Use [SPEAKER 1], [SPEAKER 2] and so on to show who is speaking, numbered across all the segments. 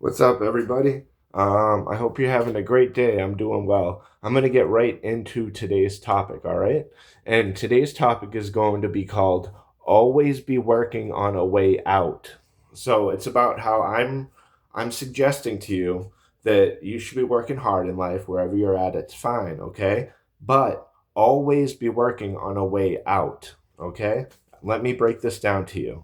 [SPEAKER 1] What's up, everybody? I hope you're having a great day. I'm doing well. I'm going to get right into today's topic, all right? And today's topic is going to be called Always Be Working on a Way Out. So it's about how I'm suggesting to you that you should be working hard in life wherever you're at, it's fine, okay? But always be working on a way out, okay? Let me break this down to you.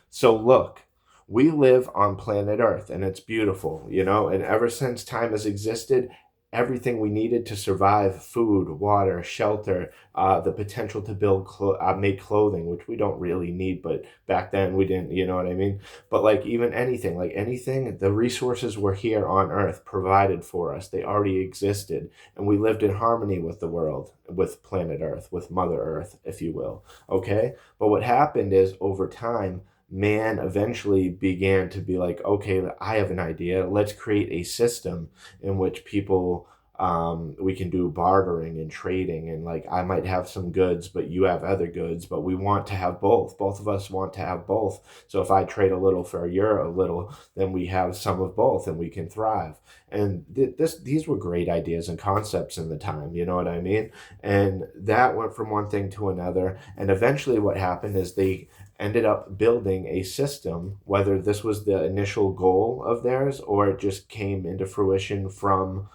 [SPEAKER 1] So look, we live on planet Earth and it's beautiful, and ever since time has existed, everything we needed to survive food, water, shelter, the potential to make clothing, which we don't really need, but back then we didn't, you know what I mean? But like anything, the resources were here on Earth provided for us. They already existed, and we lived in harmony with the world, with planet Earth, with Mother Earth, if you will. Okay? But what happened is over time, man eventually began to be like, okay, I have an idea. Let's create a system in which we can do bartering and trading. And like, I might have some goods, but you have other goods, but we want to have both. Both of us want to have both. So if I trade a little for you're a little, then we have some of both and we can thrive. And these were great ideas and concepts in the time, you know what I mean? And that went from one thing to another. And eventually what happened is they ended up building a system, whether this was the initial goal of theirs or it just came into fruition from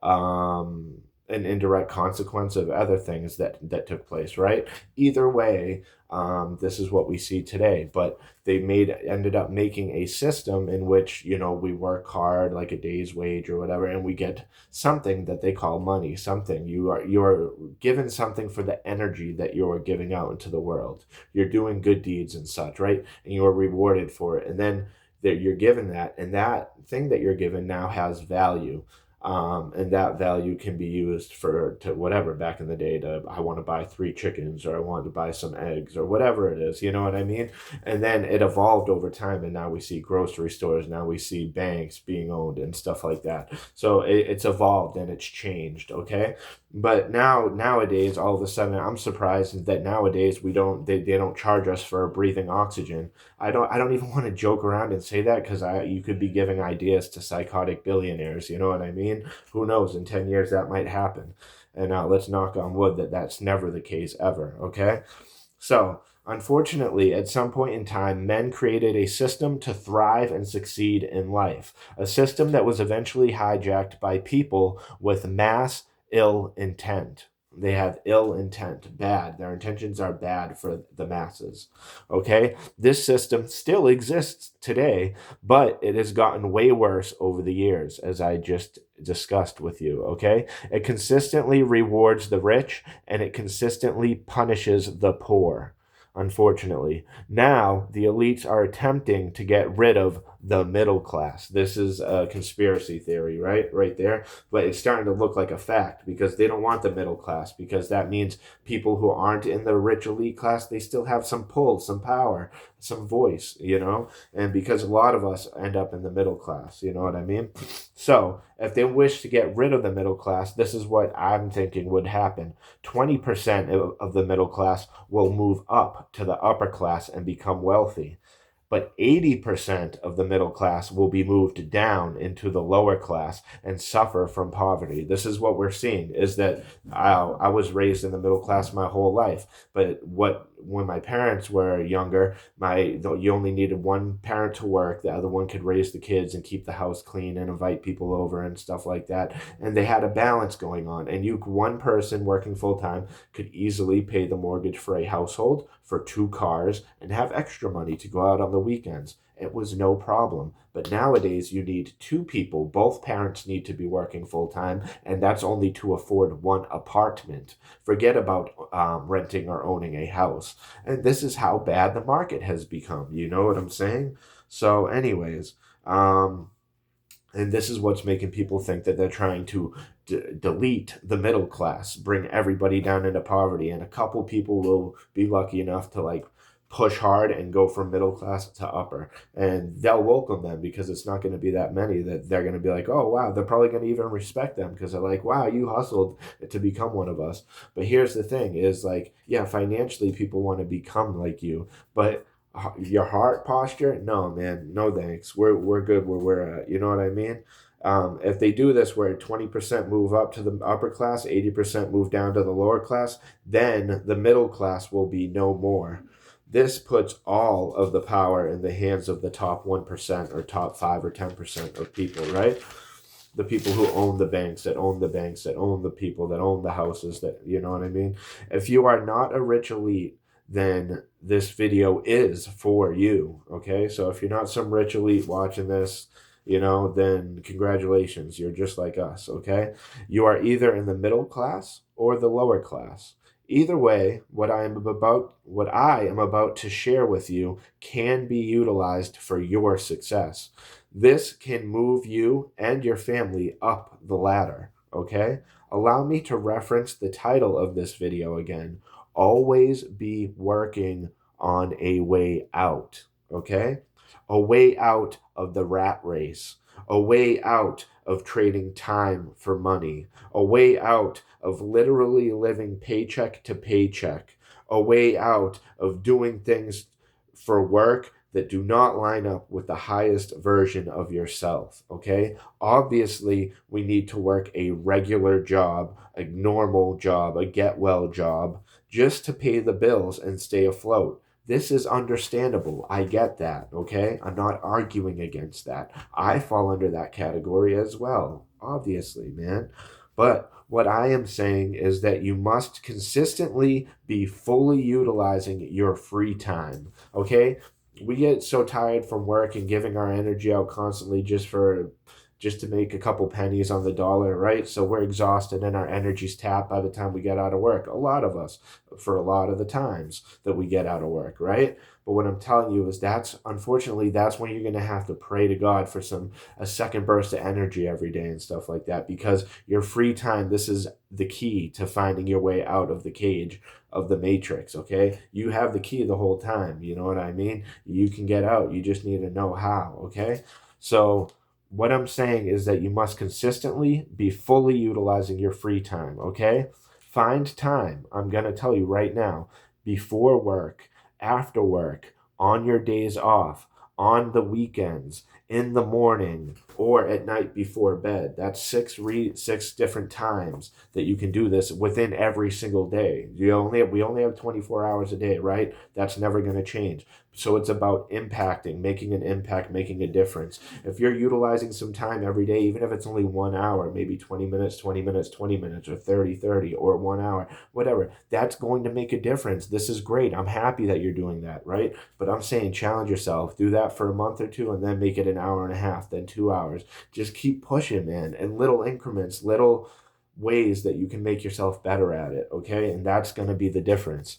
[SPEAKER 1] an indirect consequence of other things that took place, right? Either way, this is what we see today. But they ended up making a system in which we work hard, like a day's wage or whatever, and we get something that they call money. Something you are given something for the energy that you are giving out into the world. You're doing good deeds and such, right? And you are rewarded for it, and then that you're given that, and that thing that you're given now has value, and that value can be used to whatever. Back in the day, I want to buy 3 chickens, or I want to buy some eggs, or whatever it is, you know what I mean? And then it evolved over time, and now we see grocery stores, now we see banks being owned and stuff like that. So it's evolved and it's changed, okay? But nowadays, all of a sudden, I'm surprised that nowadays they don't charge us for breathing oxygen. I don't even want to joke around and say that, because you could be giving ideas to psychotic billionaires. You know what I mean? Who knows? In 10 years that might happen, and let's knock on wood that that's never the case ever. Okay, so unfortunately, at some point in time, men created a system to thrive and succeed in life, a system that was eventually hijacked by people with mass ill intent. They have ill intent, bad. Their intentions are bad for the masses. Okay? This system still exists today, but it has gotten way worse over the years, as I just discussed with you. Okay? It consistently rewards the rich and it consistently punishes the poor. Unfortunately, now the elites are attempting to get rid of the middle class. This is a conspiracy theory, right there. But it's starting to look like a fact, because they don't want the middle class, because that means people who aren't in the rich elite class, they still have some pull, some power, some voice, and because a lot of us end up in the middle class, you know what I mean? So if they wish to get rid of the middle class, this is what I'm thinking would happen. 20% of the middle class will move up to the upper class and become wealthy, but 80% of the middle class will be moved down into the lower class and suffer from poverty. This is what we're seeing, is that I was raised in the middle class my whole life, but when my parents were younger, you only needed one parent to work, the other one could raise the kids and keep the house clean and invite people over and stuff like that, and they had a balance going on, and one person working full-time could easily pay the mortgage for a household, for 2 cars, and have extra money to go out on the weekends. It was no problem. But nowadays, you need 2 people. Both parents need to be working full time, and that's only to afford one apartment. Forget about renting or owning a house. And this is how bad the market has become. You know what I'm saying? So, anyways, and this is what's making people think that they're trying to delete the middle class, bring everybody down into poverty, and a couple people will be lucky enough to like push hard and go from middle class to upper, and they'll welcome them, because it's not going to be that many that they're going to be like, oh wow, they're probably going to even respect them, because they're like, wow, you hustled to become one of us. But here's the thing is, like, yeah, financially people want to become like you, but Your heart posture, no, man, no thanks. We're good where we're at. You know what I mean? If they do this where 20% move up to the upper class, 80% move down to the lower class, then the middle class will be no more. This puts all of the power in the hands of the top 1% or top 5 or 10% of people, right? The people who own the banks, that own the banks, that own the people, that own the houses, that, you know what I mean? If you are not a rich elite, then this video is for you. Okay. So if you're not some rich elite watching this, then congratulations. You're just like us. Okay. You are either in the middle class or the lower class. Either way, what I am about to share with you can be utilized for your success. This can move you and your family up the ladder, okay? Allow me to reference the title of this video again. Always be working on a way out, okay? A way out of the rat race, a way out of trading time for money, a way out of literally living paycheck to paycheck, a way out of doing things for work that do not line up with the highest version of yourself, okay? Obviously, we need to work a regular job, a normal job, a get well job, just to pay the bills and stay afloat. This is understandable. I get that, okay? I'm not arguing against that. I fall under that category as well, obviously, man. But what I am saying is that you must consistently be fully utilizing your free time, okay? We get so tired from work and giving our energy out constantly just to make a couple pennies on the dollar, right? So we're exhausted and our energy's tapped by the time we get out of work. A lot of us, for a lot of the times that we get out of work, right? But what I'm telling you is unfortunately that's when you're going to have to pray to God for a second burst of energy every day and stuff like that, because your free time, this is the key to finding your way out of the cage of the matrix, okay? You have the key the whole time, you know what I mean? You can get out. You just need to know how, okay? So what I'm saying is that you must consistently be fully utilizing your free time, okay? Find time, I'm going to tell you right now, before work, after work, on your days off, on the weekends, in the morning, or at night before bed. That's six different times that you can do this within every single day. We only have 24 hours a day, right? That's never going to change. So it's about impacting, making an impact, making a difference. If you're utilizing some time every day, even if it's only 1 hour, maybe 20 minutes, 20 minutes, 20 minutes, or 30, 30, or 1 hour, whatever, that's going to make a difference. This is great. I'm happy that you're doing that, right? But I'm saying challenge yourself. Do that for a month or two and then make it an hour and a half, then 2 hours. Just keep pushing, man, in little increments, little ways that you can make yourself better at it, okay? And that's going to be the difference.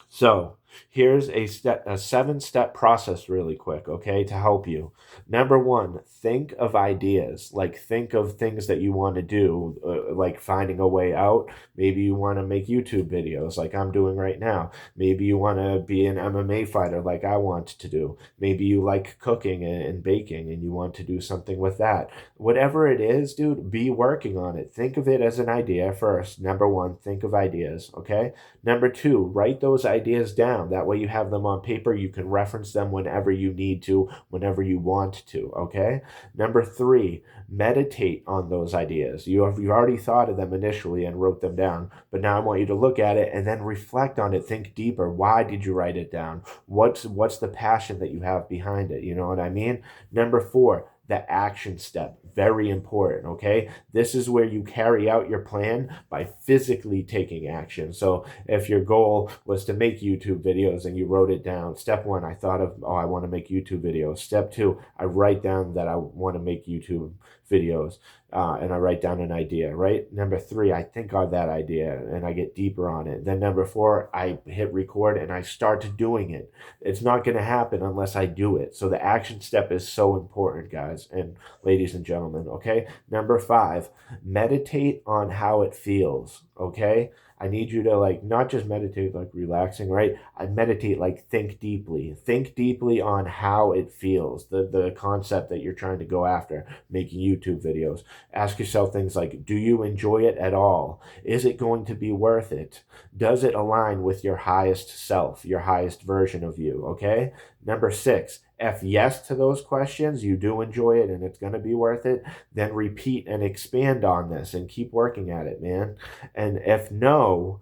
[SPEAKER 1] So here's a 7-step process really quick, okay, to help you. Number 1, think of ideas. Like, think of things that you want to do, like finding a way out. Maybe you want to make YouTube videos like I'm doing right now. Maybe you want to be an MMA fighter like I want to do. Maybe you like cooking and baking and you want to do something with that. Whatever it is, dude, be working on it. Think of it as an idea first. Number 1, think of ideas, okay? Number 2, write those ideas down. That way you have them on paper. You can reference them whenever you need to, whenever you want to, okay? Number 3, meditate on those ideas. You've already thought of them initially and wrote them down, but now I want you to look at it and then reflect on it. Think deeper. Why did you write it down? What's the passion that you have behind it? You know what I mean? Number 4, the action step. Very important, okay? This is where you carry out your plan by physically taking action. So if your goal was to make YouTube videos and you wrote it down, step 1, I thought of, I want to make YouTube videos. Step 2, I write down that I want to make YouTube videos. And I write down an idea, right? Number 3, I think on that idea and I get deeper on it. Then number 4, I hit record and I start doing it. It's not going to happen unless I do it. So the action step is so important, guys. guys and ladies and gentlemen, okay? Number 5, meditate on how it feels, okay? I need you to like not just meditate like relaxing, right? I meditate like think deeply. Think deeply on how it feels, the concept that you're trying to go after, making YouTube videos. Ask yourself things like, do you enjoy it at all? Is it going to be worth it? Does it align with your highest self, your highest version of you, okay? Number 6, if yes to those questions, you do enjoy it and it's going to be worth it, then repeat and expand on this and keep working at it, man. And if no,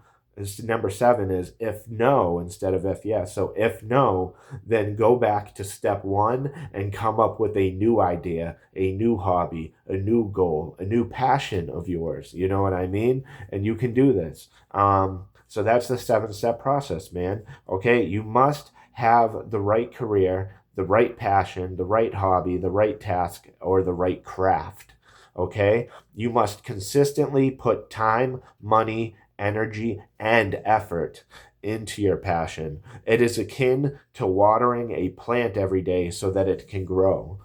[SPEAKER 1] number 7 is if no instead of if yes. So if no, then go back to step 1 and come up with a new idea, a new hobby, a new goal, a new passion of yours. You know what I mean? And you can do this. So that's the 7-step process, man. Okay, you must have the right career, the right passion, the right hobby, the right task, or the right craft. Okay, you must consistently put time, money, energy, and effort into your passion. It is akin to watering a plant every day so that it can grow.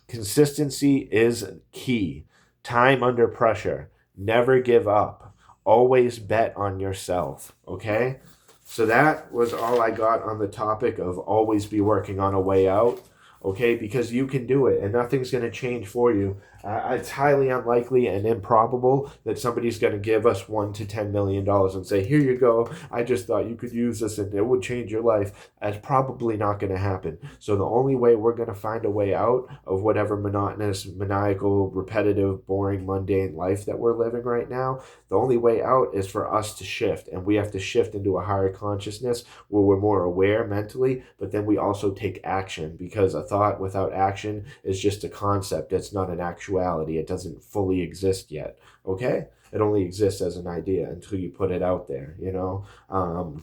[SPEAKER 1] Consistency is key. Time under pressure. Never give up. Always bet on yourself. Okay? So that was all I got on the topic of always be working on a way out. Okay? Because you can do it and nothing's going to change for you. It's highly unlikely and improbable that somebody's going to give us $1 to $10 million and say, here you go. I just thought you could use this and it would change your life. That's probably not going to happen. So the only way we're going to find a way out of whatever monotonous, maniacal, repetitive, boring, mundane life that we're living right now, the only way out is for us to shift. And we have to shift into a higher consciousness where we're more aware mentally, but then we also take action, because a thought without action is just a concept. It's not an actuality. It doesn't fully exist yet. Okay? It only exists as an idea until you put it out there, you know?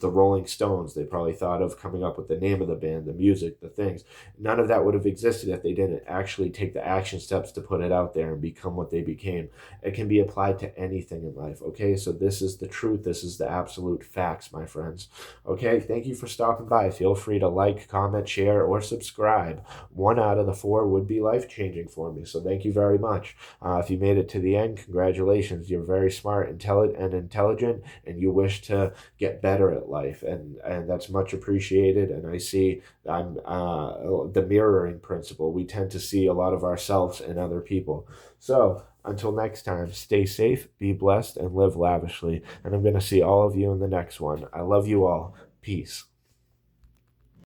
[SPEAKER 1] The Rolling Stones, they probably thought of coming up with the name of the band, the music, the things. None of that would have existed if they didn't actually take the action steps to put it out there and become what they became. It can be applied to anything in life, okay? So this is the truth. This is the absolute facts, my friends. Okay? Thank you for stopping by. Feel free to like, comment, share, or subscribe. 1 out of the 4 would be life-changing for me, so thank you very much. If you made it to the end, congratulations. You're very smart, intelligent, and you wish to get better at life, and that's much appreciated. And I see the mirroring principle. We tend to see a lot of ourselves in other people. So until next time, stay safe, be blessed, and live lavishly. And I'm going to see all of you in the next one. I love you all. Peace.